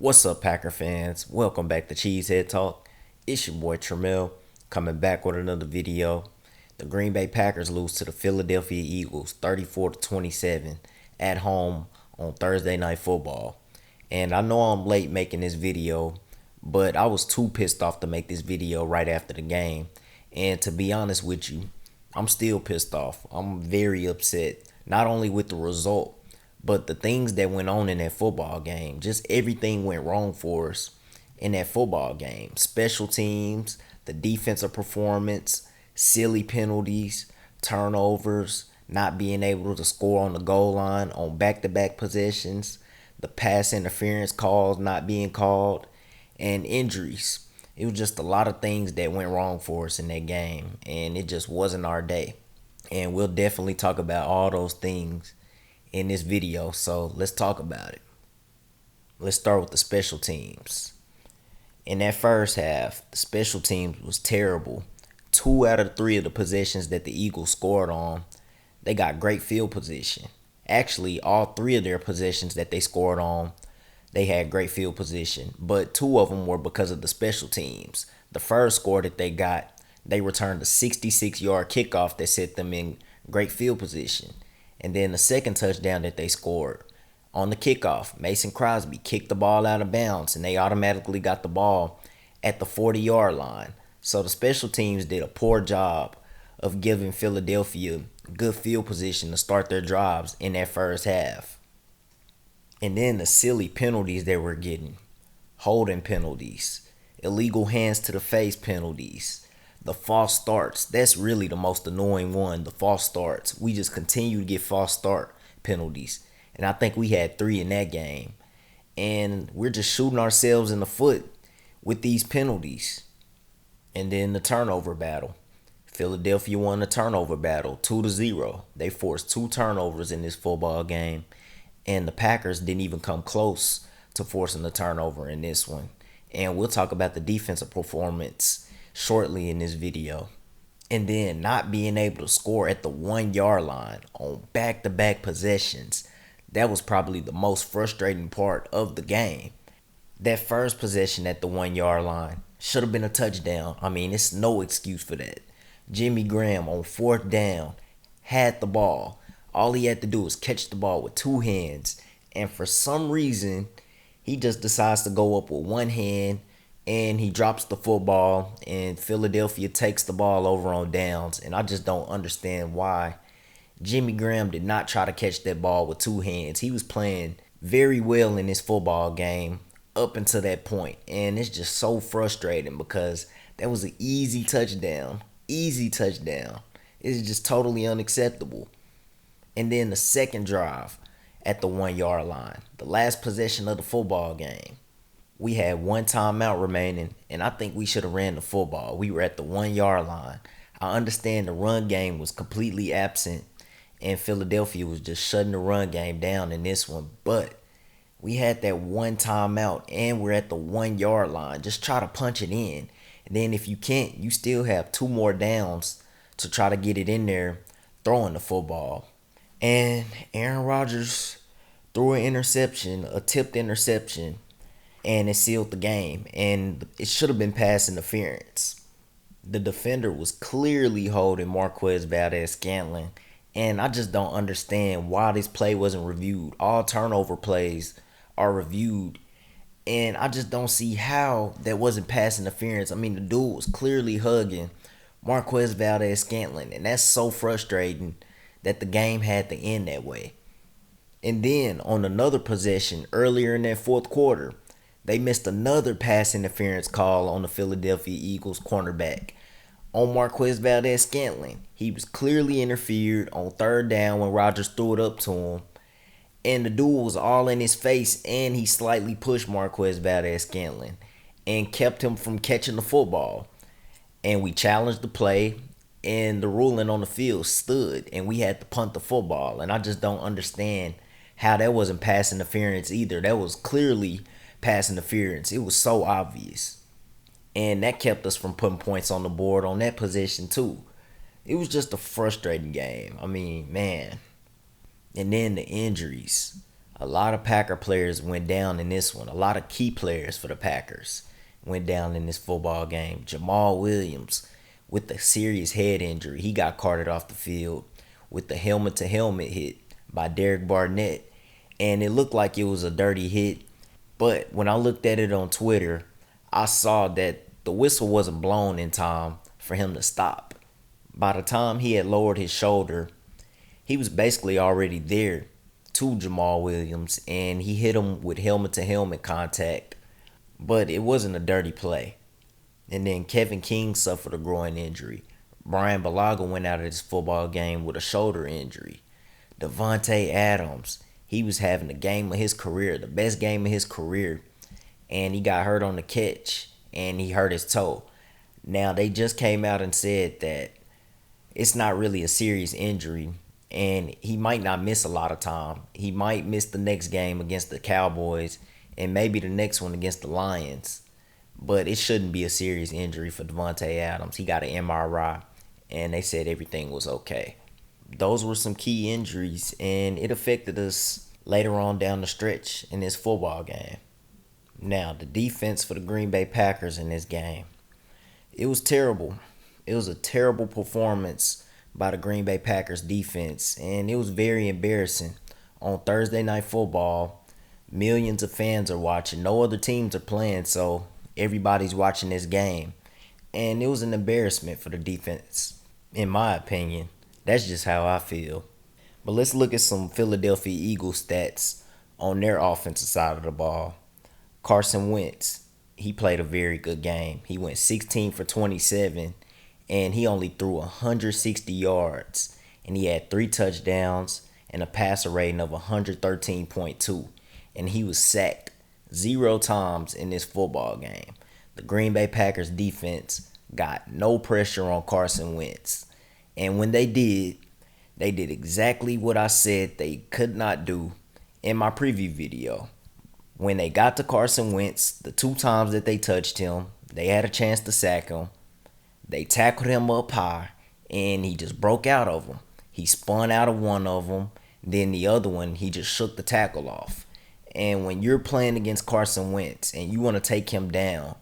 What's up, Packer fans? Welcome back to Cheesehead Talk. It's your boy Tremel coming back with another video. The Green Bay Packers lose to the Philadelphia Eagles 34-27 at home on Thursday Night Football. And I know I'm late making this video, but I was too pissed off to make this video right after the game. And to be honest with you, I'm still pissed off. I'm very upset, not only with the result, but the things that went on in that football game. Just everything went wrong for us in that football game. Special teams, the defensive performance, silly penalties, turnovers, not being able to score on the goal line on back-to-back possessions, the pass interference calls not being called, and injuries. It was just a lot of things that went wrong for us in that game, and it just wasn't our day. And we'll definitely talk about all those things in this video, so let's talk about it. Let's start with the special teams. In that first half, the special teams was terrible. 2 out of 3 of the possessions that the Eagles scored on, they got great field position. Actually, all 3 of their possessions that they scored on, they had great field position, but 2 of them were because of the special teams. The first score that they got, they returned a 66-yard kickoff that set them in great field position. And then the second touchdown that they scored on the kickoff, Mason Crosby kicked the ball out of bounds, and they automatically got the ball at the 40-yard line. So the special teams did a poor job of giving Philadelphia good field position to start their drives in that first half. And then the silly penalties they were getting. Holding penalties. Illegal hands to the face penalties. The false starts, that's really the most annoying one, the false starts. We just continue to get false start penalties. And I think we had 3 in that game. And we're just shooting ourselves in the foot with these penalties. And then the turnover battle. Philadelphia won the turnover battle 2-0. They forced 2 turnovers in this football game. And the Packers didn't even come close to forcing the turnover in this one. And we'll talk about the defensive performance shortly in this video. And then not being able to score at the 1-yard line on back-to-back possessions. That was probably the most frustrating part of the game. That first possession at the 1-yard line should have been a touchdown. I mean, it's no excuse for that. Jimmy Graham on 4th down had the ball. All he had to do was catch the ball with 2 hands. And for some reason, he just decides to go up with 1 hand, and he drops the football, and Philadelphia takes the ball over on downs. And I just don't understand why Jimmy Graham did not try to catch that ball with 2 hands. He was playing very well in this football game up until that point. And it's just so frustrating because that was an easy touchdown. Easy touchdown. It's just totally unacceptable. And then the second drive at the 1-yard line, the last possession of the football game. We had 1 timeout remaining, and I think we should have ran the football. We were at the 1-yard line. I understand the run game was completely absent, and Philadelphia was just shutting the run game down in this one. But we had that 1 timeout, and we're at the 1-yard line. Just try to punch it in. And then if you can't, you still have 2 more downs to try to get it in there throwing the football. And Aaron Rodgers threw an interception, a tipped interception, and it sealed the game. And it should have been pass interference. The defender was clearly holding Marquez Valdes-Scantling, and I just don't understand why this play wasn't reviewed. All turnover plays are reviewed, and I just don't see how that wasn't pass interference. I mean, the dude was clearly hugging Marquez Valdes-Scantling, and that's so frustrating that the game had to end that way. And then on another possession earlier in that 4th quarter, they missed another pass interference call on the Philadelphia Eagles cornerback on Marquez Valdes-Scantling. He was clearly interfered on 3rd down when Rodgers threw it up to him. And the dude was all in his face, and he slightly pushed Marquez Valdes-Scantling and kept him from catching the football. And we challenged the play, and the ruling on the field stood, and we had to punt the football. And I just don't understand how that wasn't pass interference either. That was clearly pass interference. It was so obvious. And that kept us from putting points on the board on that position too. It was just a frustrating game. I mean, man. And then the injuries. A lot of Packer players went down in this one. A lot of key players for the Packers went down in this football game. Jamal Williams with a serious head injury. He got carted off the field with the helmet to helmet hit by Derek Barnett. And it looked like it was a dirty hit. But when I looked at it on Twitter, I saw that the whistle wasn't blown in time for him to stop. By the time he had lowered his shoulder, he was basically already there to Jamal Williams, and he hit him with helmet to helmet contact, but it wasn't a dirty play. And then Kevin King suffered a groin injury. Brian Bulaga went out of this football game with a shoulder injury. Devontae Adams, he was having the game of his career, the best game of his career, and he got hurt on the catch, and he hurt his toe. Now, they just came out and said that it's not really a serious injury, and he might not miss a lot of time. He might miss the next game against the Cowboys and maybe the next one against the Lions. But it shouldn't be a serious injury for Devontae Adams. He got an MRI, and they said everything was okay. Those were some key injuries, and it affected us later on down the stretch in this football game. Now, the defense for the Green Bay Packers in this game. It was terrible. It was a terrible performance by the Green Bay Packers defense, and it was very embarrassing. On Thursday Night Football, millions of fans are watching. No other teams are playing, so everybody's watching this game. And it was an embarrassment for the defense, in my opinion. That's just how I feel. But let's look at some Philadelphia Eagles stats on their offensive side of the ball. Carson Wentz, he played a very good game. He went 16 for 27, and he only threw 160 yards. And he had 3 touchdowns and a passer rating of 113.2. And he was sacked 0 times in this football game. The Green Bay Packers defense got no pressure on Carson Wentz. And when they did exactly what I said they could not do in my preview video. When they got to Carson Wentz, the 2 times that they touched him, they had a chance to sack him. They tackled him up high, and he just broke out of them. He spun out of one of them, then the other one, he just shook the tackle off. And when you're playing against Carson Wentz and you want to take him down,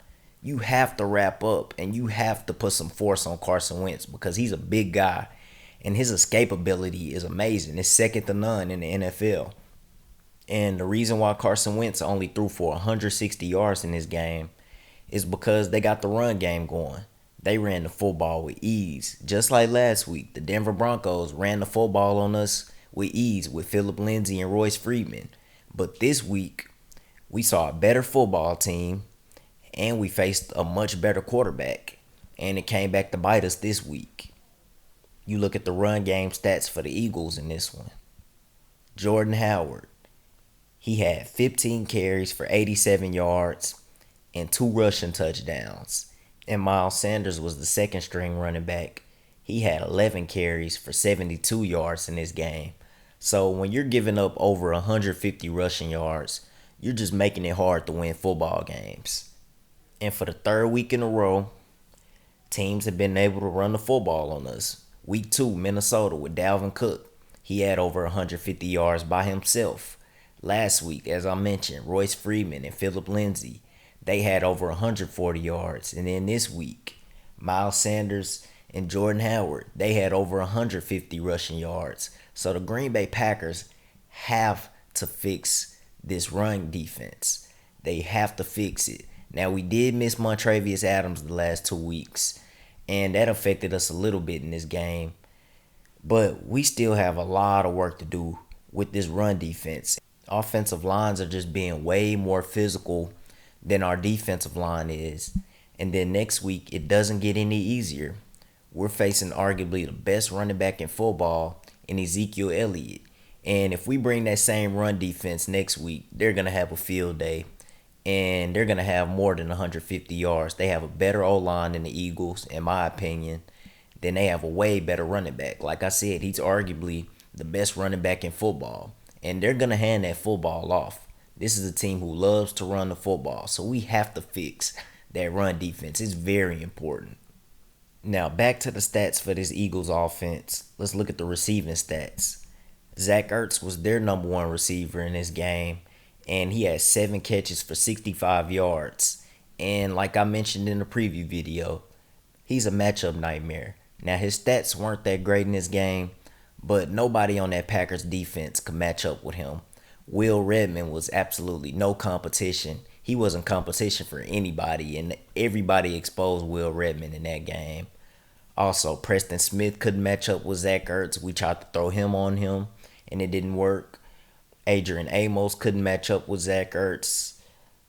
you have to wrap up and you have to put some force on Carson Wentz because he's a big guy and his escapability is amazing. It's second to none in the NFL. And the reason why Carson Wentz only threw for 160 yards in this game is because they got the run game going. They ran the football with ease. Just like last week, the Denver Broncos ran the football on us with ease with Philip Lindsay and Royce Freeman. But this week, we saw a better football team and we faced a much better quarterback. And it came back to bite us this week. You look at the run game stats for the Eagles in this one. Jordan Howard, he had 15 carries for 87 yards and 2 rushing touchdowns. And Miles Sanders was the second string running back. He had 11 carries for 72 yards in this game. So when you're giving up over 150 rushing yards, you're just making it hard to win football games. And for the 3rd week in a row, teams have been able to run the football on us. Week 2, Minnesota with Dalvin Cook. He had over 150 yards by himself. Last week, as I mentioned, Royce Freeman and Philip Lindsay, they had over 140 yards. And then this week, Miles Sanders and Jordan Howard, they had over 150 rushing yards. So the Green Bay Packers have to fix this run defense. They have to fix it. Now, we did miss Montravius Adams the last 2 weeks, and that affected us a little bit in this game. But we still have a lot of work to do with this run defense. Offensive lines are just being way more physical than our defensive line is. And then next week, it doesn't get any easier. We're facing arguably the best running back in football in Ezekiel Elliott. And if we bring that same run defense next week, they're going to have a field day. And they're going to have more than 150 yards. They have a better O-line than the Eagles, in my opinion. Then they have a way better running back. Like I said, he's arguably the best running back in football. And they're going to hand that football off. This is a team who loves to run the football. So we have to fix that run defense. It's very important. Now, back to the stats for this Eagles offense. Let's look at the receiving stats. Zach Ertz was their number one receiver in this game, and he had 7 catches for 65 yards. And like I mentioned in the preview video, he's a matchup nightmare. Now, his stats weren't that great in this game, but nobody on that Packers defense could match up with him. Will Redmond was absolutely no competition. He wasn't competition for anybody, and everybody exposed Will Redmond in that game. Also, Preston Smith couldn't match up with Zach Ertz. We tried to throw him on him, and it didn't work. Adrian Amos couldn't match up with Zach Ertz.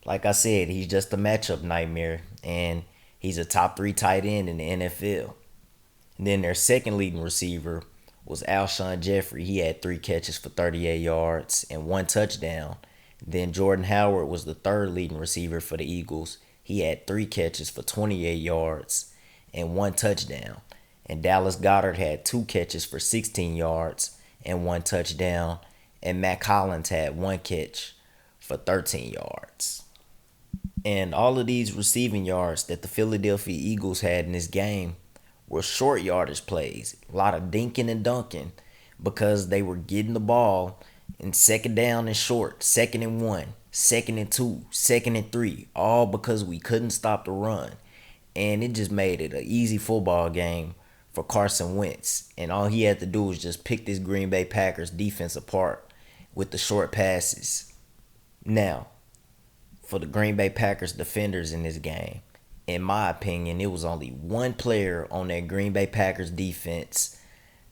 Like I said, he's just a matchup nightmare, and he's a top 3 tight end in the NFL. And then their second leading receiver was Alshon Jeffrey. He had 3 catches for 38 yards and 1 touchdown. Then Jordan Howard was the third leading receiver for the Eagles. He had 3 catches for 28 yards and 1 touchdown. And Dallas Goedert had 2 catches for 16 yards and 1 touchdown. And Matt Collins had 1 catch for 13 yards. And all of these receiving yards that the Philadelphia Eagles had in this game were short yardage plays. A lot of dinking and dunking because they were getting the ball in second down and short, 2nd and 1, 2nd and 2, 2nd and 3, all because we couldn't stop the run. And it just made it an easy football game for Carson Wentz. And all he had to do was just pick this Green Bay Packers defense apart with the short passes. Now, for the Green Bay Packers defenders in this game, in my opinion, it was only one player on that Green Bay Packers defense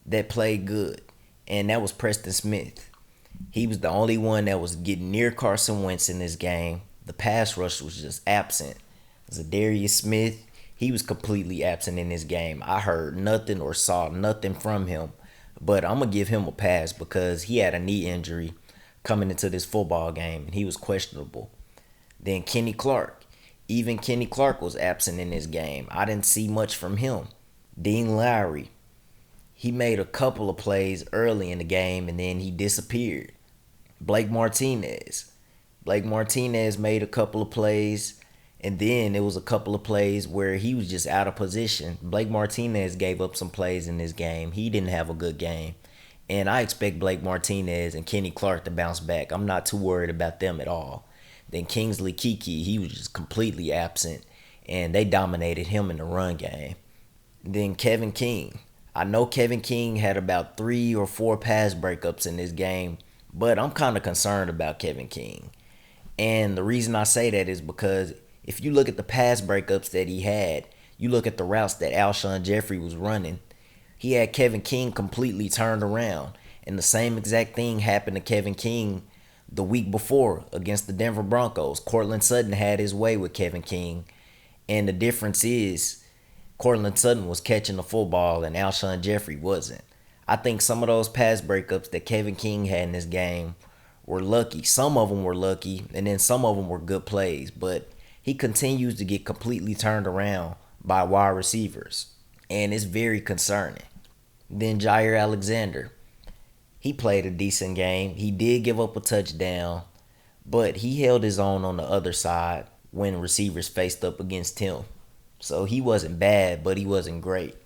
that played good, and that was Preston Smith. He was the only one that was getting near Carson Wentz in this game. The pass rush was just absent. Zadarius Smith, he was completely absent in this game. I heard nothing or saw nothing from him, but I'm going to give him a pass because he had a knee injury coming into this football game, and he was questionable. Then Kenny Clark. Even Kenny Clark was absent in this game. I didn't see much from him. Dean Lowry. He made a couple of plays early in the game and then he disappeared. Blake Martinez. Blake Martinez made a couple of plays and then it was a couple of plays where he was just out of position. Blake Martinez gave up some plays in this game. He didn't have a good game. And I expect Blake Martinez and Kenny Clark to bounce back. I'm not too worried about them at all. Then Kingsley Keke, he was just completely absent, and they dominated him in the run game. Then Kevin King. I know Kevin King had about 3 or 4 pass breakups in this game, but I'm kind of concerned about Kevin King. And the reason I say that is because if you look at the pass breakups that he had, you look at the routes that Alshon Jeffrey was running, he had Kevin King completely turned around. And the same exact thing happened to Kevin King the week before against the Denver Broncos. Courtland Sutton had his way with Kevin King. And the difference is Courtland Sutton was catching the football and Alshon Jeffrey wasn't. I think some of those pass breakups that Kevin King had in this game were lucky. Some of them were lucky and then some of them were good plays. But he continues to get completely turned around by wide receivers. And it's very concerning. Then Jair Alexander. He played a decent game. He did give up a touchdown, but he held his own on the other side when receivers faced up against him. So he wasn't bad, but he wasn't great.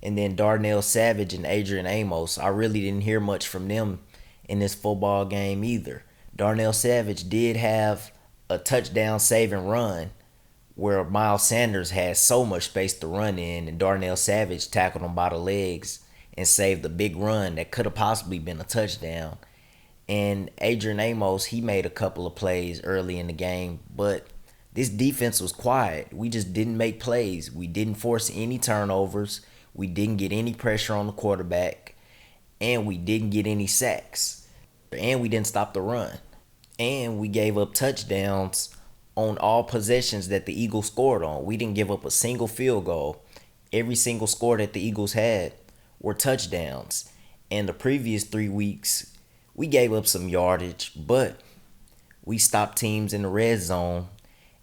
And then Darnell Savage and Adrian Amos, I really didn't hear much from them in this football game either. Darnell Savage did have a touchdown saving run where Miles Sanders had so much space to run in, and Darnell Savage tackled him by the legs and saved a big run that could have possibly been a touchdown. And Adrian Amos, he made a couple of plays early in the game, but this defense was quiet. We just didn't make plays. We didn't force any turnovers. We didn't get any pressure on the quarterback. And we didn't get any sacks. And we didn't stop the run. And we gave up touchdowns on all possessions that the Eagles scored on. We didn't give up a single field goal. Every single score that the Eagles had were touchdowns. And the previous 3 weeks, we gave up some yardage, but we stopped teams in the red zone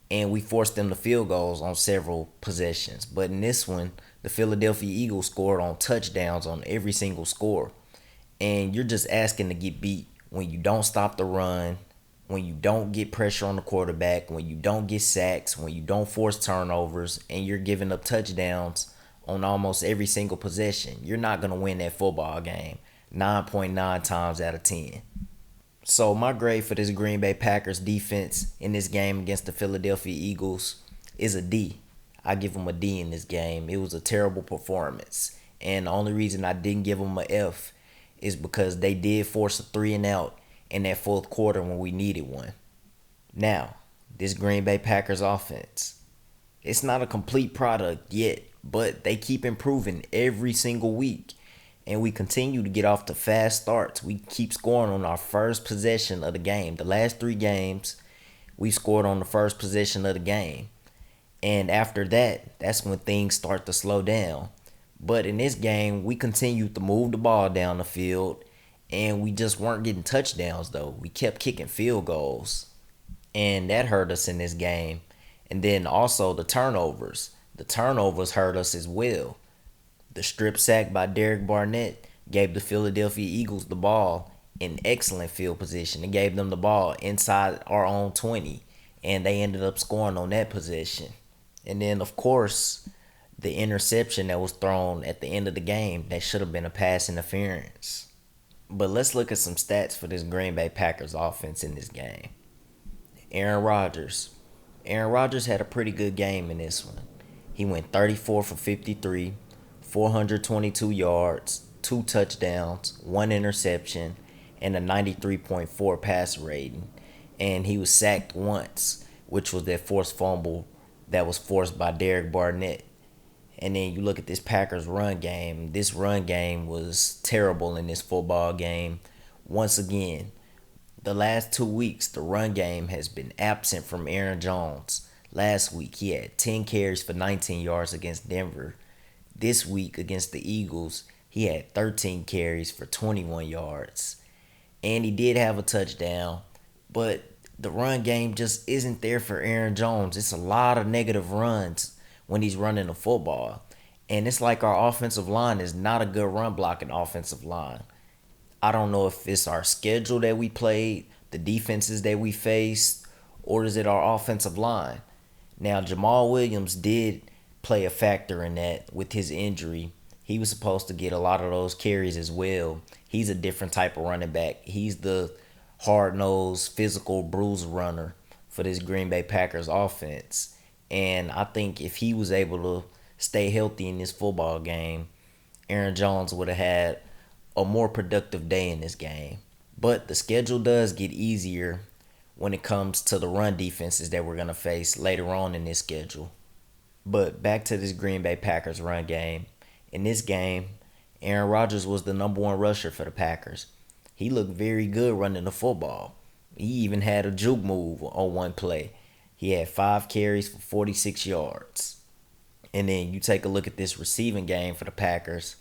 and we forced them to field goals on several possessions. But in this one, the Philadelphia Eagles scored on touchdowns on every single score. And you're just asking to get beat when you don't stop the run, when you don't get pressure on the quarterback, when you don't get sacks, when you don't force turnovers, and you're giving up touchdowns on almost every single possession. You're not going to win that football game. 9.9 times out of 10. So my grade for this Green Bay Packers defense in this game against the Philadelphia Eagles is a D. I give them a D in this game. It was a terrible performance. And the only reason I didn't give them a F is because they did force a 3-and-out in that fourth quarter when we needed one. Now, this Green Bay Packers offense, it's not a complete product yet, but they keep improving every single week. And we continue to get off to fast starts. We keep scoring on our first possession of the game. The last 3 games, we scored on the first possession of the game. And after that, that's when things start to slow down. But in this game, we continued to move the ball down the field. And we just weren't getting touchdowns, though. We kept kicking field goals. And that hurt us in this game. And then also the turnovers. The turnovers hurt us as well. The strip sack by Derek Barnett gave the Philadelphia Eagles the ball in excellent field position. It gave them the ball inside our own 20, and they ended up scoring on that possession. And then, of course, the interception that was thrown at the end of the game that should have been a pass interference. But let's look at some stats for this Green Bay Packers offense in this game. Aaron Rodgers. Aaron Rodgers had a pretty good game in this one. He went 34 for 53. 422 yards, 2 touchdowns, 1 interception, and a 93.4 passer rating. And he was sacked once, which was that forced fumble that was forced by Derek Barnett. And then you look at this Packers run game. This run game was terrible in this football game. Once again, the last 2 weeks, the run game has been absent from Aaron Jones. Last week, he had 10 carries for 19 yards against Denver. This week against the Eagles, he had 13 carries for 21 yards. And he did have a touchdown, but the run game just isn't there for Aaron Jones. It's a lot of negative runs when he's running the football. And it's like our offensive line is not a good run blocking offensive line. I don't know if it's our schedule that we played, the defenses that we faced, or is it our offensive line? Now, Jamal Williams did play a factor in that with his injury. He was supposed to get a lot of those carries as well. He's a different type of running back. He's the hard-nosed, physical bruise runner for this Green Bay Packers offense. And I think if he was able to stay healthy in this football game, Aaron Jones would have had a more productive day in this game. But the schedule does get easier when it comes to the run defenses that we're going to face later on in this schedule. But back to this Green Bay Packers run game. In this game, Aaron Rodgers was the number 1 rusher for the Packers. He looked very good running the football. He even had a juke move on one play. He had 5 carries for 46 yards. And then you take a look at this receiving game for the Packers.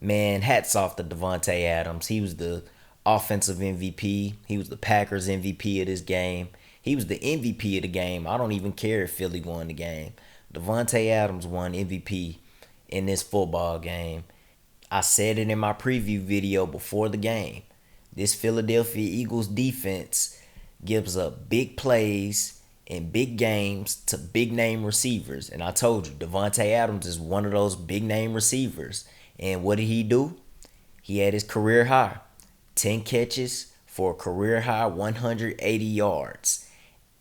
Man, hats off to Davante Adams. He was the offensive MVP. He was the Packers MVP of this game. He was the MVP of the game. I don't even care if Philly won the game. Davante Adams won MVP in this football game. I said it in my preview video before the game. This Philadelphia Eagles defense gives up big plays in big games to big name receivers. And I told you, Davante Adams is one of those big name receivers. And what did he do? He had his career high. 10 catches for a career high 180 yards.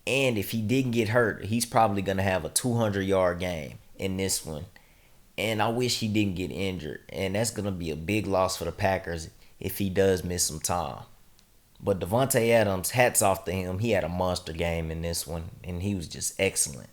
And if he didn't get hurt, he's probably going to have a 200-yard game in this one. And I wish he didn't get injured. And that's going to be a big loss for the Packers if he does miss some time. But Davante Adams, hats off to him. He had a monster game in this one, and he was just excellent.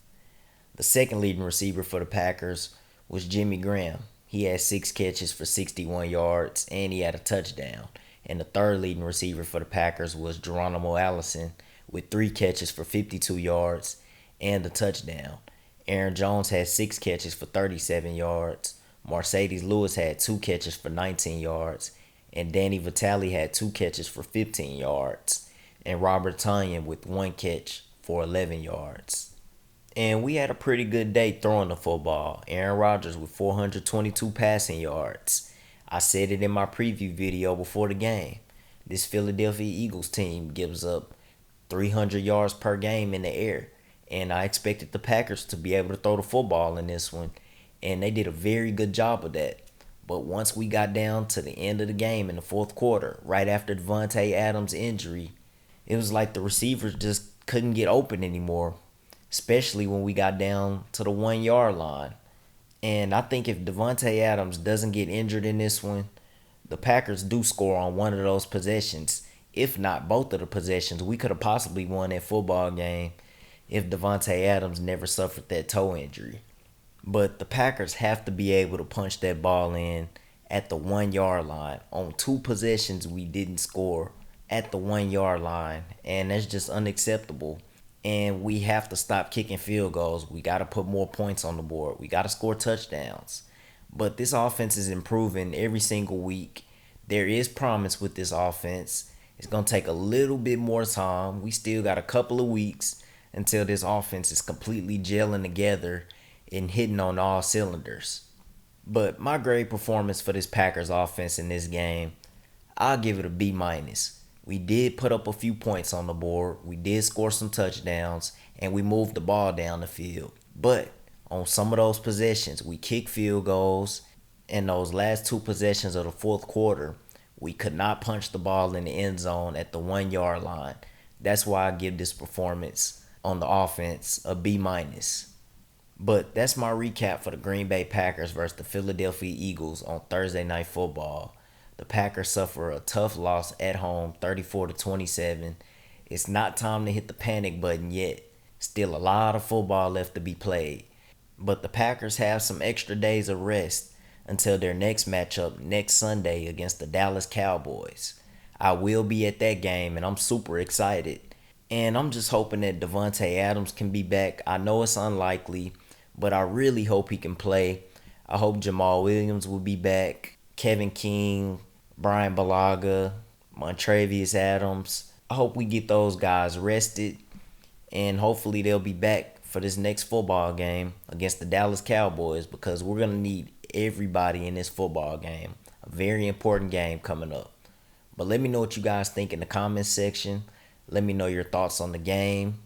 The second leading receiver for the Packers was Jimmy Graham. He had 6 catches for 61 yards, and he had a touchdown. And the third leading receiver for the Packers was Geronimo Allison with 3 catches for 52 yards and a touchdown. Aaron Jones had 6 catches for 37 yards. Mercedes Lewis had 2 catches for 19 yards. And Danny Vitale had 2 catches for 15 yards. And Robert Tonyan with 1 catch for 11 yards. And we had a pretty good day throwing the football. Aaron Rodgers with 422 passing yards. I said it in my preview video before the game. This Philadelphia Eagles team gives up 300 yards per game in the air. And I expected the Packers to be able to throw the football in this one. And they did a very good job of that. But once we got down to the end of the game in the fourth quarter, right after Devontae Adams' injury, it was like the receivers just couldn't get open anymore, especially when we got down to the 1 yard line. And I think if Devontae Adams doesn't get injured in this one, the Packers do score on one of those possessions. If not both of the possessions, we could have possibly won that football game if Devontae Adams never suffered that toe injury. But the Packers have to be able to punch that ball in at the 1 yard line. On two possessions, we didn't score at the 1 yard line, and that's just unacceptable. And we have to stop kicking field goals. We got to put more points on the board. We got to score touchdowns. But this offense is improving every single week. There is promise with this offense. It's going to take a little bit more time. We still got a couple of weeks until this offense is completely gelling together and hitting on all cylinders. But my grade performance for this Packers offense in this game, I'll give it a B minus. We did put up a few points on the board. We did score some touchdowns, and we moved the ball down the field. But on some of those possessions, we kicked field goals. In those last two possessions of the fourth quarter, we could not punch the ball in the end zone at the 1 yard line. That's why I give this performance on the offense a B minus. But that's my recap for the Green Bay Packers versus the Philadelphia Eagles on Thursday Night Football. The Packers suffer a tough loss at home, 34-27. It's not time to hit the panic button yet. Still a lot of football left to be played. But the Packers have some extra days of rest until their next matchup next Sunday against the Dallas Cowboys. I will be at that game, and I'm super excited. And I'm just hoping that Devontae Adams can be back. I know it's unlikely, but I really hope he can play. I hope Jamal Williams will be back. Kevin King, Brian Balaga, Montrevious Adams. I hope we get those guys rested, and hopefully they'll be back for this next football game against the Dallas Cowboys, because we're going to need everybody in this football game. A very important game coming up. But let me know what you guys think in the comments section. Let me know your thoughts on the game.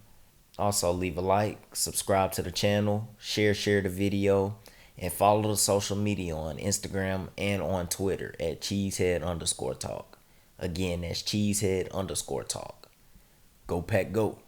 Also, leave a like, subscribe to the channel, share the video, and follow the social media on Instagram and on Twitter at Cheesehead_talk. Again, that's Cheesehead_talk. Go Pack Go.